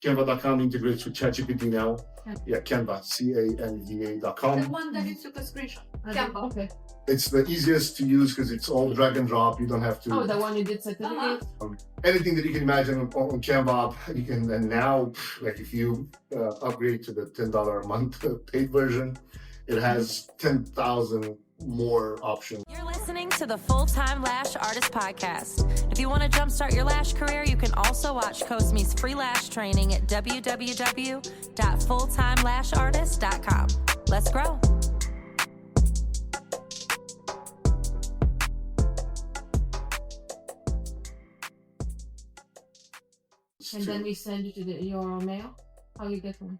Canva.com integrates with ChatGPT now. Yeah, Canva, Canva.com. The one that you took a screenshot. Canva. Okay. It's the easiest to use because it's all drag and drop. You don't have to. Oh, the one you did certificate. Anything that you can imagine on Canva, you can. And now, like if you upgrade to the $10 a month paid version, it has 10,000 more options. You're listening to the Full-Time Lash Artist Podcast. If you want to jumpstart your lash career, you can also watch Cosme's free lash training at www.fulltimelashartist.com. Let's grow. And then we send you to your mail? How you get one?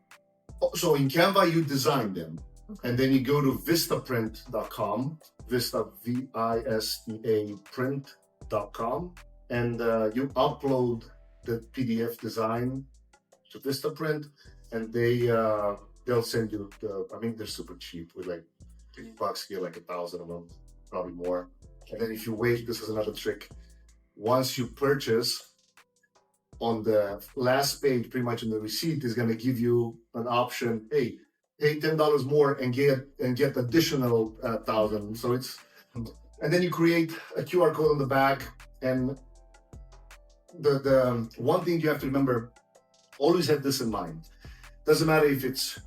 So in Canva, you design them. Okay. And then you go to Vistaprint.com, Vista, V-I-S-T-A, print.com, and you upload the PDF design to Vistaprint, and they'll send you they're super cheap with like $3, you get like 1,000 of them, probably more. And then if you wait, this is another trick. Once you purchase, on the last page, pretty much in the receipt, is going to give you an option, hey, pay $10 more and get additional 1,000. So and then you create a QR code on the back. And the one thing you have to remember, always have this in mind. Doesn't matter if it's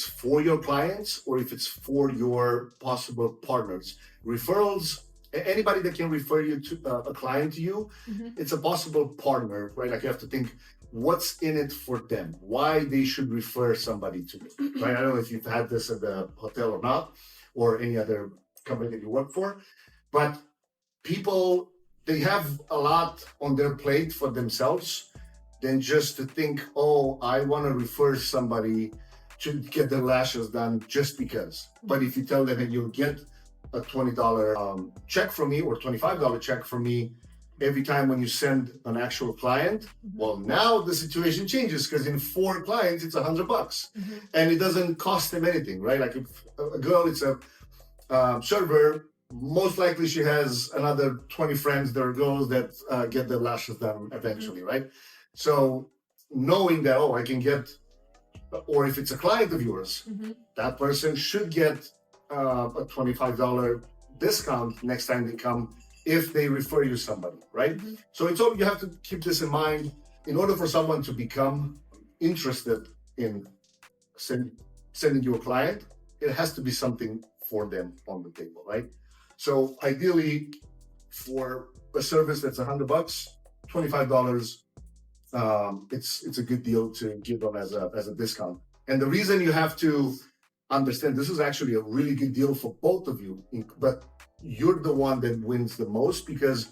for your clients or if it's for your possible partners. Referrals, anybody that can refer you to a client to you, it's a possible partner, right? Like you have to think, what's in it for them? Why they should refer somebody to me, right? I don't know if you've had this at the hotel or not, or any other company that you work for, but people, they have a lot on their plate for themselves than just to think, oh, I want to refer somebody to get their lashes done just because. But if you tell them that you'll get a $20 check from me or $25 check from me every time when you send an actual client, well, now the situation changes because in 4 clients, it's $100 and it doesn't cost them anything, right? Like if a girl is a server, most likely she has another 20 friends that are girls that get their lashes done eventually, right? So knowing that, I can get, or if it's a client of yours, that person should get a $25 discount next time they come if they refer you somebody, right? So it's all, you have to keep this in mind. In order for someone to become interested in sending you a client, it has to be something for them on the table, right? So ideally, for a service that's $100, $25, it's a good deal to give them as a discount. And the reason you have to understand, this is actually a really good deal for both of you, but you're the one that wins the most because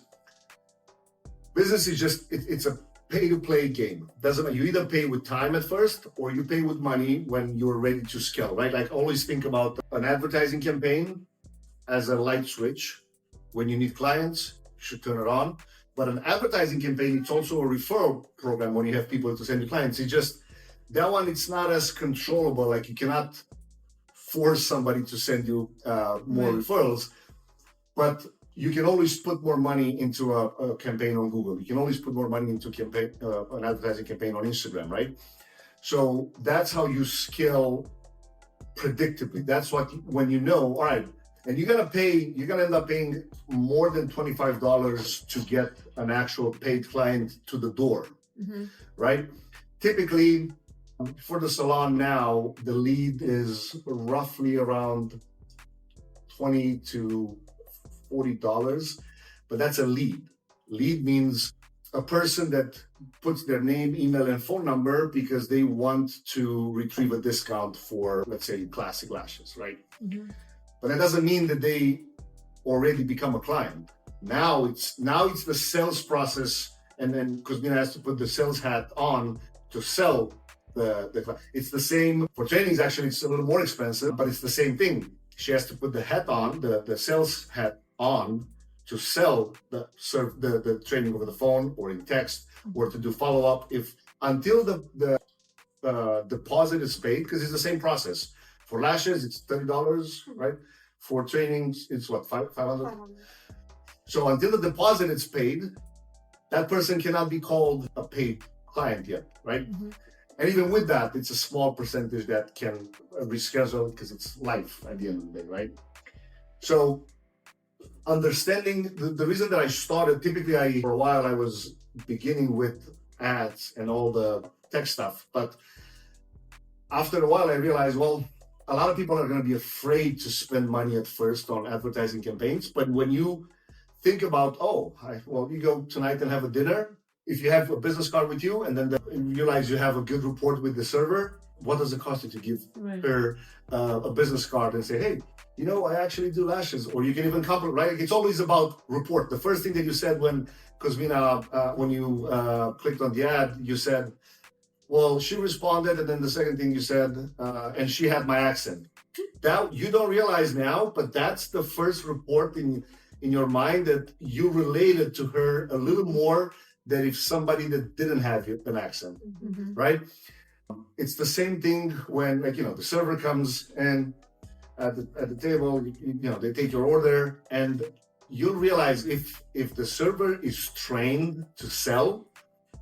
business is just, it's a pay-to-play game. Doesn't matter, you either pay with time at first or you pay with money when you're ready to scale, right? Like always think about an advertising campaign as a light switch. When you need clients, you should turn it on. But an advertising campaign, it's also a referral program when you have people to send you clients. It's just, that one, it's not as controllable. Like you cannot force somebody to send you more referrals, but you can always put more money into a campaign on Google. You can always put more money into an advertising campaign on Instagram, right? So that's how you scale predictably. That's when you know, all right, and you're gonna end up paying more than $25 to get an actual paid client to the door, right? Typically, for the salon now, the lead is roughly around $20 to $40, but that's a lead. Lead means a person that puts their name, email, and phone number because they want to retrieve a discount for, let's say, classic lashes, right? But that doesn't mean that they already become a client. Now it's the sales process, and then Cosmina has to put the sales hat on to sell it's the same for trainings. Actually, it's a little more expensive, but it's the same thing. She has to put the hat on, the sales hat on, to sell the training over the phone or in text, or to do follow-up until the deposit is paid, because it's the same process. For lashes, it's $30, right? For trainings, it's what, $500? So until the deposit is paid, that person cannot be called a paid client yet, right? And even with that, it's a small percentage that can reschedule because it's life at the end of the day, right? So understanding the reason that I started, typically for a while I was beginning with ads and all the tech stuff, but after a while I realized, well, a lot of people are going to be afraid to spend money at first on advertising campaigns. But when you think about, you go tonight and have a dinner, if you have a business card with you and then you realize you have a good rapport with the server, what does it cost you to give her a business card and say, hey, I actually do lashes? Or you can even compliment, right? It's always about rapport. The first thing that you said when Cosmina, when you clicked on the ad, you said, well, she responded, and then the second thing you said, and she had my accent. That you don't realize now, but that's the first report in your mind that you related to her a little more than if somebody that didn't have an accent, right? It's the same thing when, the server comes and at the table, they take your order, and you'll realize if the server is trained to sell,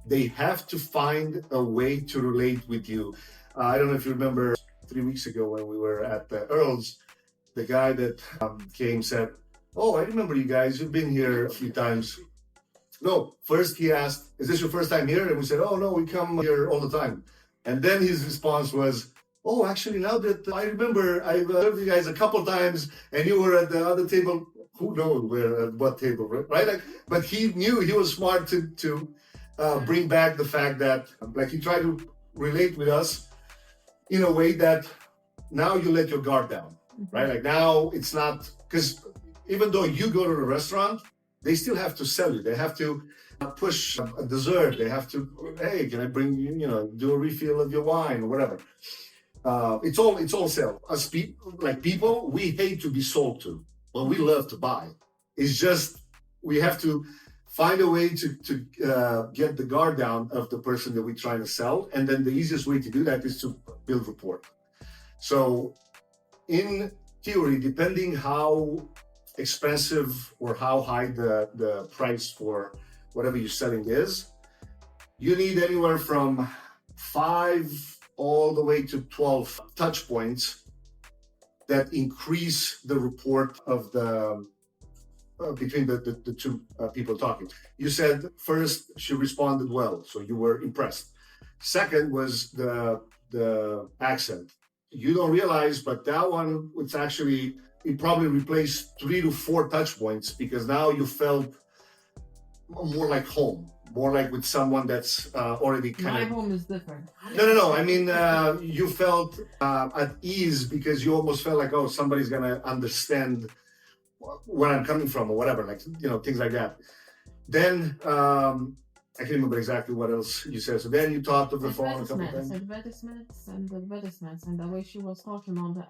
they have to find a way to relate with you. I don't know if you remember 3 weeks ago when we were at the Earls, the guy that came said, oh, I remember you guys, you've been here a few times. No, first he asked, is this your first time here? And we said, oh no, we come here all the time. And then his response was, oh, actually now that I remember, I've served you guys a couple times and you were at the other table. Who knows where, at what table, right? But he knew, he was smart to bring back the fact that he tried to relate with us in a way that now you let your guard down, right? Now it's not, because even though you go to a restaurant, they still have to sell you. They have to push a dessert. They have to, hey, can I bring you, do a refill of your wine or whatever. It's all sell. Us people, we hate to be sold to, but we love to buy. It's just, we have to find a way to get the guard down of the person that we're trying to sell. And then the easiest way to do that is to build rapport. So in theory, depending how expensive or how high the price for whatever you're selling is, you need anywhere from 5 all the way to 12 touch points that increase the rapport of the between the two people talking. You said first she responded well, so you were impressed. Second was the accent. You don't realize, but that one, it's actually, it probably replaced 3 to 4 touch points because now you felt more like home, more like with someone that's already kind of. My home is different. No. I mean, you felt at ease because you almost felt like, oh, somebody's gonna understand where I'm coming from or whatever, things like that. Then I can't remember exactly what else you said. So then you talked of the phone a couple times. Advertisements and the way she was talking on the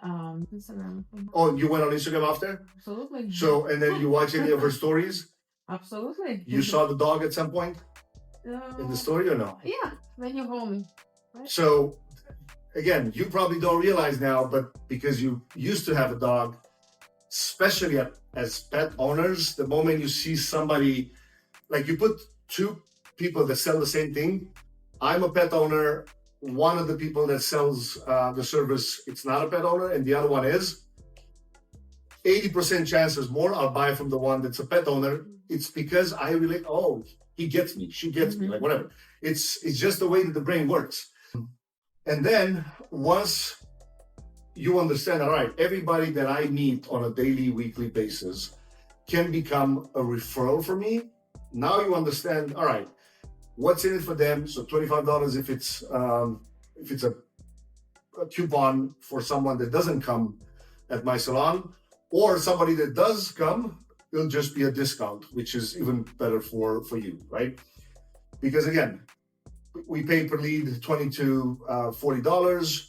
Instagram. Oh, you went on Instagram after? Absolutely. So, and then you watch any of her stories? Absolutely. You saw the dog at some point in the story or no? Yeah, when you're home. Right? So again, you probably don't realize now, but because you used to have a dog, especially as pet owners, the moment you see somebody, you put 2 people that sell the same thing. I'm a pet owner. One of the people that sells the service, it's not a pet owner, and the other one is. 80% chances more I'll buy from the one that's a pet owner. It's because I relate. Oh, he gets me. She gets me. Whatever. It's just the way that the brain works. And then once you understand, all right, everybody that I meet on a daily, weekly basis can become a referral for me. Now you understand, all right, what's in it for them? So $25 if it's a coupon for someone that doesn't come at my salon, or somebody that does come, it'll just be a discount, which is even better for you, right? Because again, we pay per lead $20 to $40.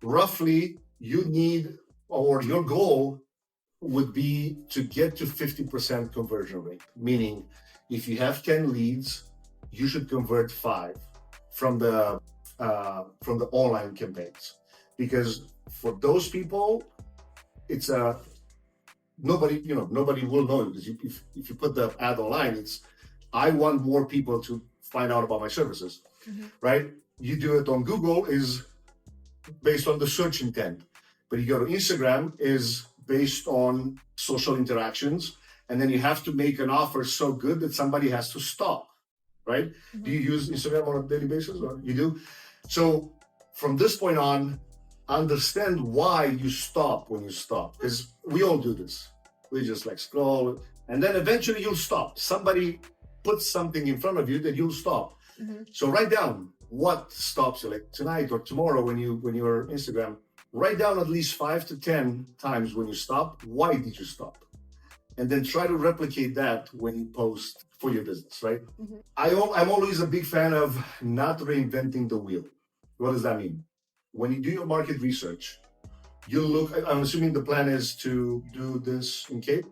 Roughly, you need, or your goal would be to get to 50% conversion rate, meaning if you have 10 leads, you should convert 5 from the online campaigns, because for those people, it's nobody will know, because if you put the ad online, it's I want more people to find out about my services, right? you do it on Google is based on the search intent. But you go to Instagram is based on social interactions. And then you have to make an offer so good that somebody has to stop, right? Do you use Instagram on a daily basis, or you do? So from this point on, understand why you stop when you stop, because we all do this. We just like scroll, and then eventually you'll stop. Somebody puts something in front of you that you'll stop. So write down what stops you, like tonight or tomorrow when you're Instagram. Write down at least 5 to 10 times when you stop. Why did you stop? And then try to replicate that when you post for your business, right? I'm always a big fan of not reinventing the wheel. What does that mean? When you do your market research, you look, I'm assuming the plan is to do this in Cape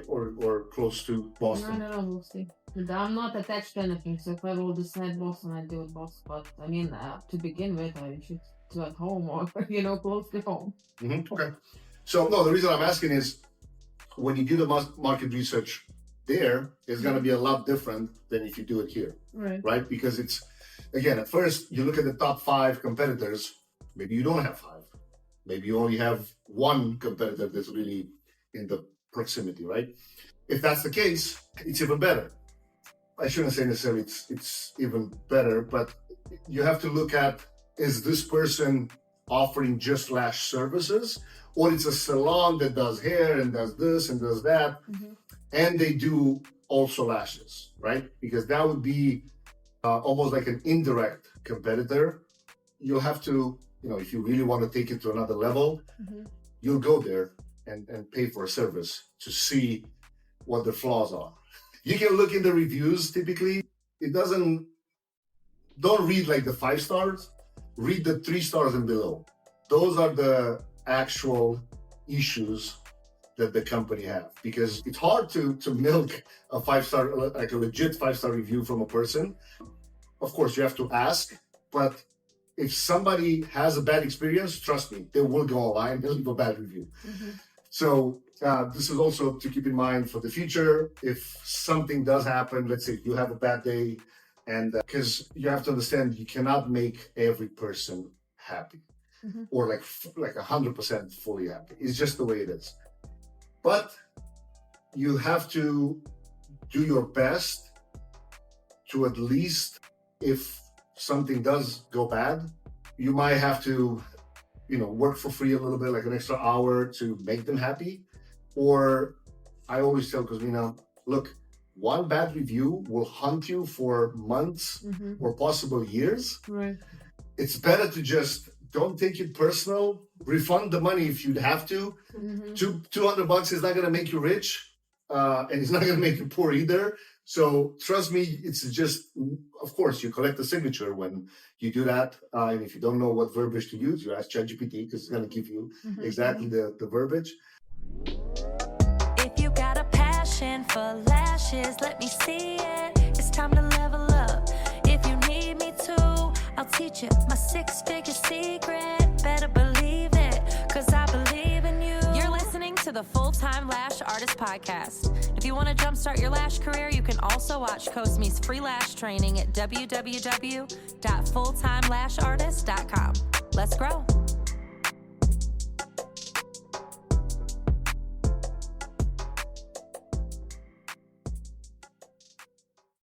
or close to Boston. No, we'll see. I'm not attached to anything, so if I will decide Boston, I do it Boston. But I mean, to begin with, I should do at home or, close to home. Okay. So, no, the reason I'm asking is when you do the market research there, it's going to be a lot different than if you do it here, right? Because it's, again, at first, you look at the top 5 competitors, maybe you don't have 5. Maybe you only have 1 competitor that's really in the proximity, right? If that's the case, it's even better. I shouldn't say necessarily it's even better, but you have to look at, is this person offering just lash services, or it's a salon that does hair and does this and does that, and they do also lashes, right? Because that would be almost like an indirect competitor. You'll have to, if you really want to take it to another level, you'll go there and pay for a service to see what the flaws are. You can look in the reviews typically. Don't read like the 5 stars, read the 3 stars and below. Those are the actual issues that the company have, because it's hard to milk a 5-star, like a legit 5-star review from a person. Of course, you have to ask, but if somebody has a bad experience, trust me, they will go online and leave a bad review. So this is also to keep in mind for the future. If something does happen, let's say you have a bad day, and because you have to understand, you cannot make every person happy or like 100% fully happy. It's just the way it is. But you have to do your best to, at least if something does go bad, you might have to, work for free a little bit, like an extra hour to make them happy. Or I always tell Cosmina, look, 1 bad review will haunt you for months or possible years. Right. It's better to just don't take it personal. Refund the money if you'd have to. $200 is not going to make you rich, and it's not going to make you poor either. So trust me, it's just, of course, you collect a signature when you do that. And if you don't know what verbiage to use, you ask ChatGPT, because it's going to give you exactly the verbiage. If you got a passion for lashes, let me see it. It's time to level up. If you need me to, I'll teach you my 6-figure secret. Better believe it, because I believe in you. You're listening to the Full-Time Lash Artist Podcast. If you want to jumpstart your lash career, you can also watch Cosme's free lash training at www.fulltimelashartist.com. Let's grow.